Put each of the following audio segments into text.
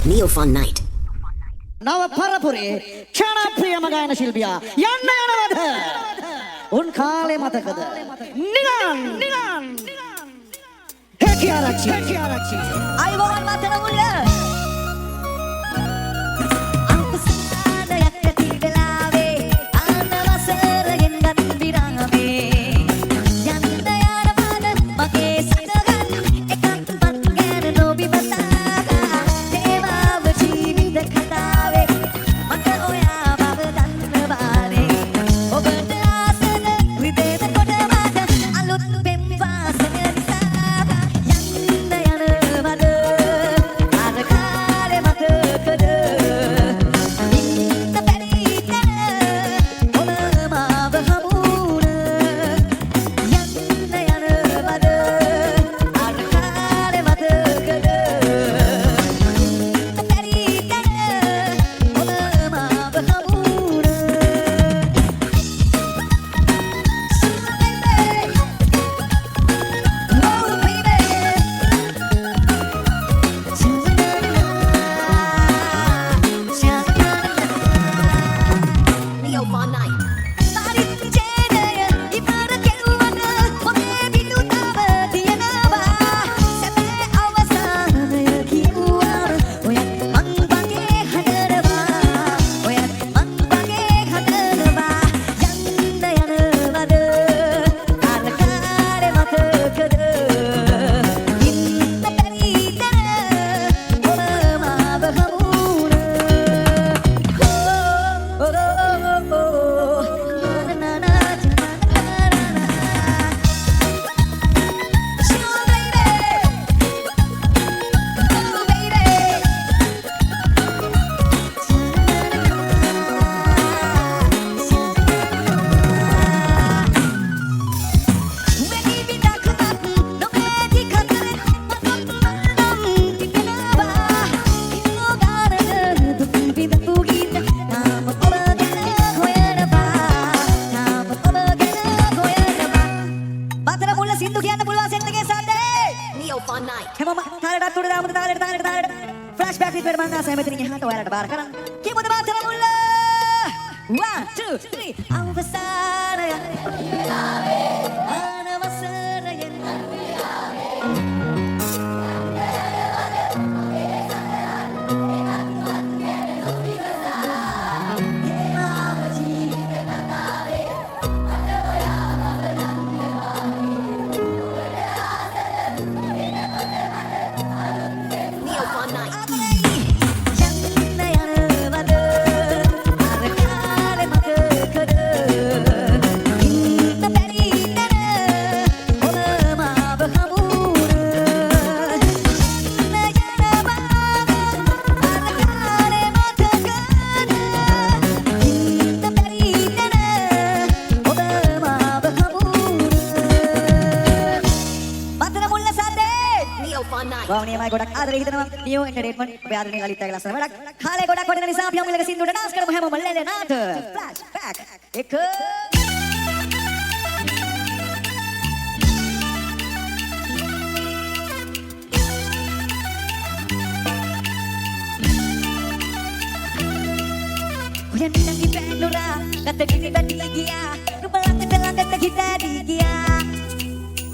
Neo Fun Night. නව පරපුරේ ජනප්‍රියම ගායන ශිල්පියා යන්න යනවද? උන් කාලේ මතකද? නිකන් හැකියාරච්චි අයිබෝන් මතන මුල්ල අංකුසාදයක් ඇති වෙලාවේ ආනවසරයෙන් ගන්දිරාවේ යන්න යනවද මගේ සඳගන් එකක්වත් ගැන නොබිමතාගා දේවාව ජීවිත කතාවේ මට ඔයා බව දන්නවානේ ඔබට ආසන හෘදේට කොටවද අලුත් පෙම් වාසන නිසා flashback with Permanga saya metri nya hato wala bar karan kimu de batara mulla 1 2 3 අවසානය ගෞණීයමයි ගොඩක් ආදරේ හිතනවා නියෝ එන්ටර්ටේන්මන්ට් ඔබේ ආදරේ ලලිත් ඇගේ ලස්සන වැඩක් කාලේ ගොඩක් වටින නිසා අපි හැමෝම එක සින්දුවට ඩාන්ස් කරමු හැමෝම ලැලෙනාට ෆ්ලෑෂ් බෑක් එක Hujan lagi penura kata gini tadi gia rupalang ketelang kata kita di gia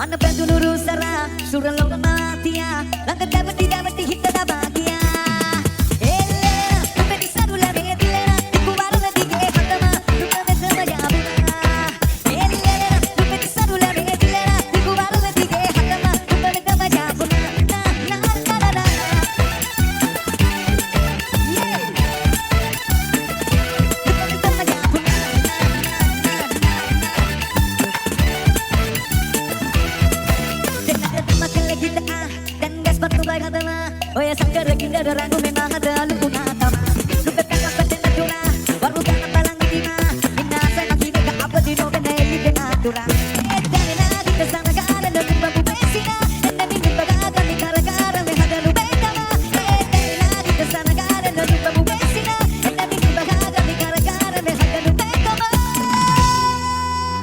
Mana bantu nuru sara surah lo matia langkah dapat tidak mati kita tak bahagia Ella sampai di sarula medilena ku baru nanti ke hatama lupa bersama ya abuna Ella sampai di sarula medilena ku baru nanti ke hatama lupa bersama ya abuna na na na Oh ya sakar kita dorangu memang ada lupa nama lupa kakak pada dura baru kakak balang dina ina saya kini kakak apa di noben dari dengan dura dan nanti kesana kana dan babu besina dan minggu bagaga di gara-gara mehada lupa nama dan nanti kesana kana dan babu besina dan minggu bagaga di gara-gara mehada lupa nama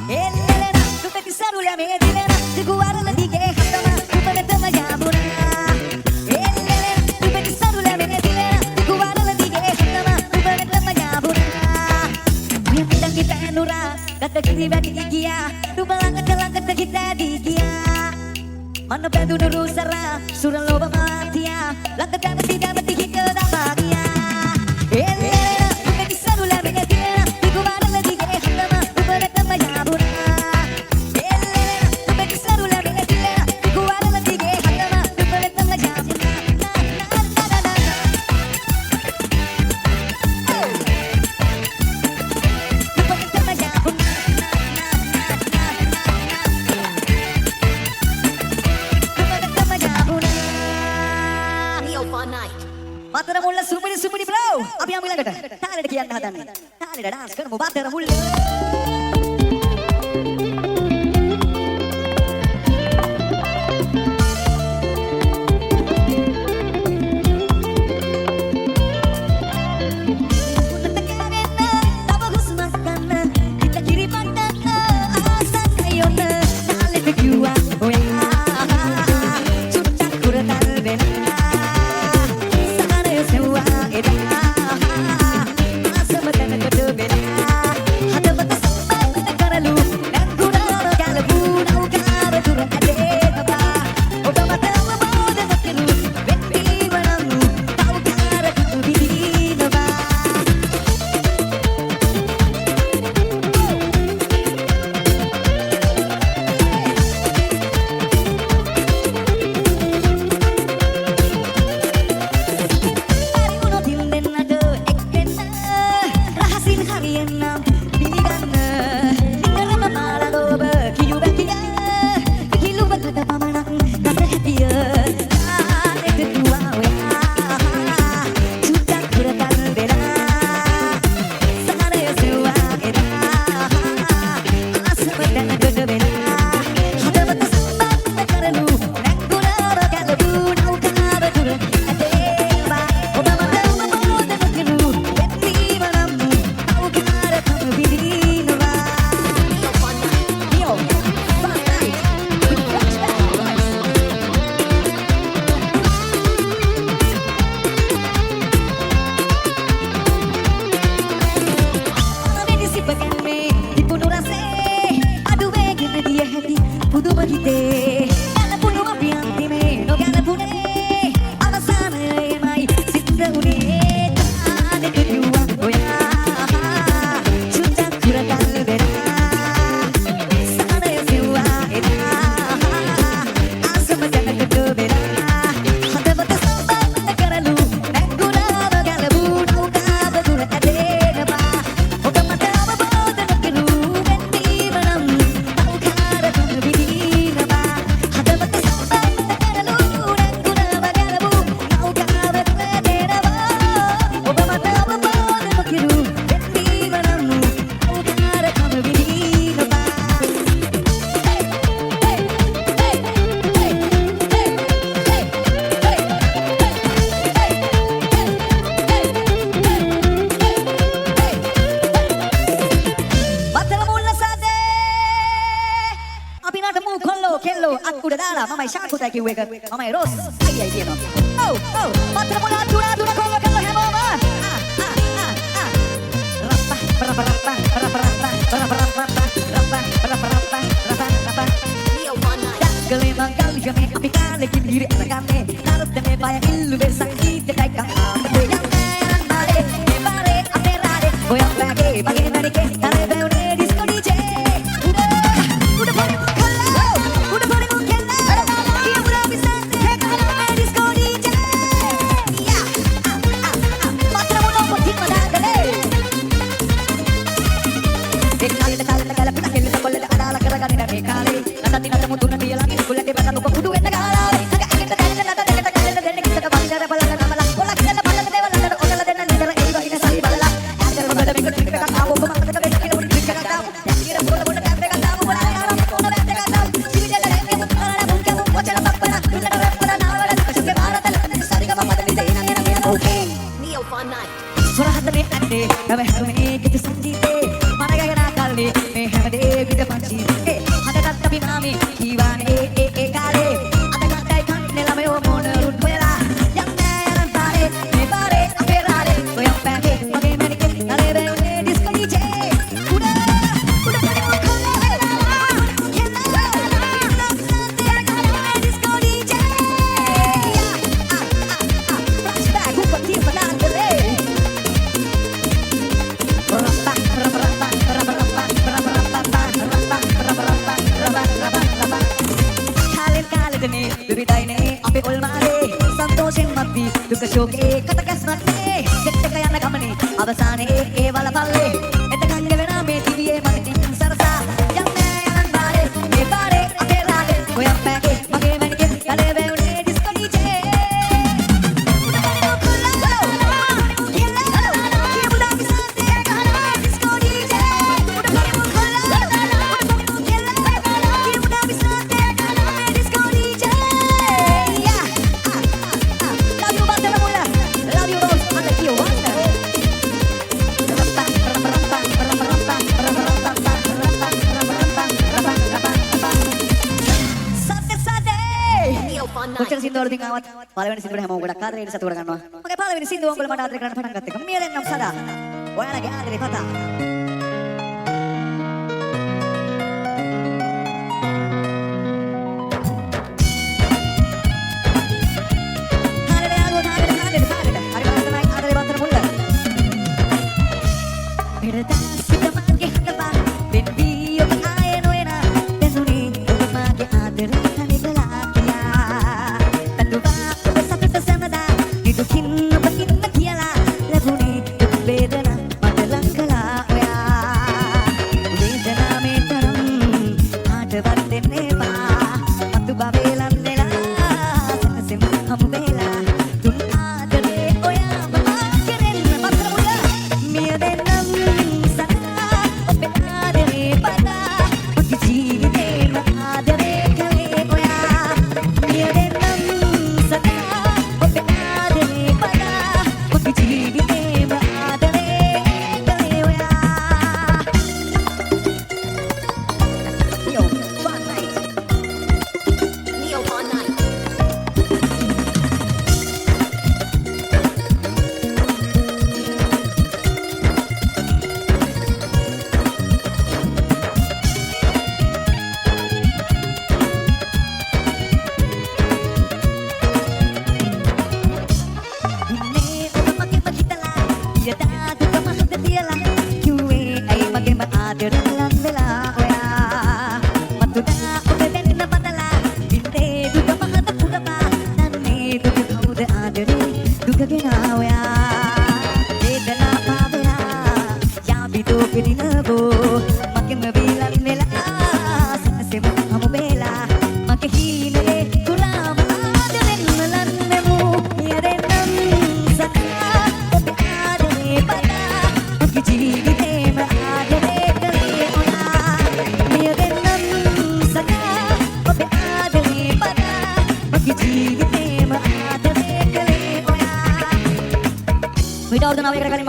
elena lupa disarula medilena diguara lagi ke hatama lupa betama ya buna බැඳුණු රුසරා සුර ලෝභ මාතියා ළඟ දැවටි දැවටි හිත දමාගියා එල්ලෙන උඹට ඉස්සරු ලැබෙන දින පිටුවරල දිගේ හතම උඹටම යාබුණා එල්ලෙන උඹට ඉස්සරු ලැබෙන දින පිටුවරල දිගේ හතම උඹටම යාබුණා Batara mulla supini bro. Abi yang bilang kata. Tarik kian hadan. Tarik dance kan mau batara mulla. Mamai Shaku tak kiwe kan, mamai Ros, ayah dia no. Oh, matra mula dura kalau hemo ma. Gelemang kali kami pikir lagi diri anak kami, taruh demi bayang ilu besar kita daikang. Yang meran bare, aperare, boyang pagi dari ke, tare beune disco DJ. Udah paling Disco ඇවිනේ අපේ ඔල්මාලේ සන්තෝෂෙන් මත් වී දුක ශෝකේ කට කැස්මත් නේ set එක යන ගමනේ අවසානයේ ඒ වලපල්ලේ එතකන් ගෙවෙනා මේ තිවියේ මතකින් සරසා යන්නේ යන බාරේ මේ බාරේ අපේ රාගේ ඔයම් පැගේ මගේ මැනිකේ කලේ වැවුනේ ඩිස්කෝ ඩීජේ කොච්චර සින්දු වල තින් ආවත් පළවෙනි සින්දුවට හැමෝම ගොඩක් ආදරේ ඉන්න සතුට ගන්නවා. මගේ පළවෙනි සින්දුව ඔයගොල්ලෝ මට ආදරේ කරන්න පටන් ගත්ත එක. මිය දෙන්නම් සදා. ඔයාලගේ ආදරේ කතා.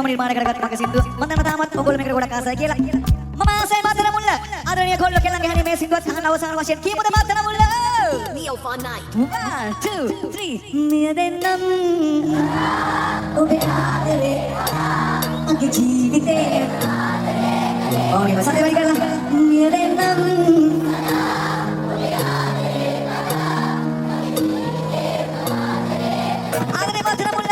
නිර්මාණය කරගත්ත මගේ සින්දුව මම දන්නවා තාමත් ඔයගොල්ලෝ මේකට ගොඩක් ආසයි කියලා මම ආසයි මාතර මුල්ල ආදරණීය කොල්ලෝ කෙල්ලන්ගේ හැනේ මේ සින්දුවත් අහන අවසාන වශයෙන් කීමුද මාතර මුල්ල Neo for night 1 2 3 මිය දෙන්නම් ඔබේ ආදරේ මගේ ජීවිතේ ඕනේ වසන්ත වැඩි කරලා මිය දෙන්නම් ඔබේ ආදරේ ආදරේ මාතර මුල්ල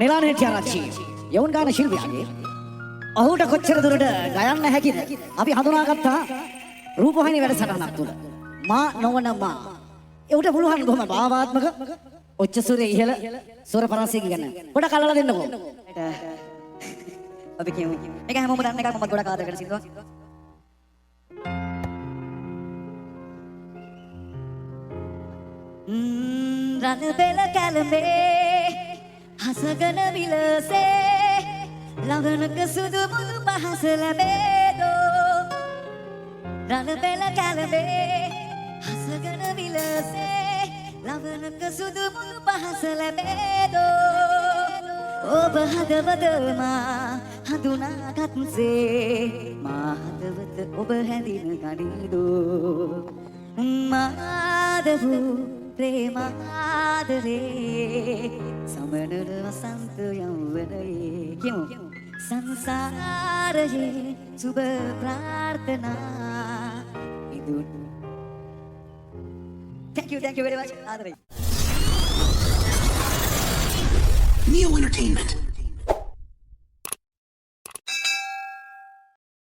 නිලානේ ත්‍යාරච්චි යවුන් ගාන ශිල්පියාගේ ඔහුට කොච්චර දුරට ගයන්න හැකිද අපි හඳුනාගත්තා රූපවාහිනී වැඩසටහනක් තුල මා නොවන මා ඒකට පුළුවන් කොහොම භාවාත්මක උච්ච සුරේ ඉහළ ස්වර පරාසය කියන පොඩක් අල්ලලා දෙන්නකෝ අපි කියමු මේක හැමෝම දන්න එකක් මම ගොඩක් ආදර කරන සින්දුවක් රන බෙල කැලඹේ හසගන විලසේ ළඟනක සුදු මුදු පහස ලැබේදෝ රන බෙල කැලඹේ හසගන විලසේ ළඟනක සුදු මුදු පහස ලැබේදෝ ඔබ හදවතමා හඳුනාගත්සේ මා හදවත ඔබ හැඳින ගනිදෝ මාදවු ප්‍රේමාදරේ සමනල වසන්ත යවනයේ කියමු සංසාරයේ සුබ ප්‍රාර්ථනා ඉදුන්. Thank you very much. ආදරේ. Neo Entertainment.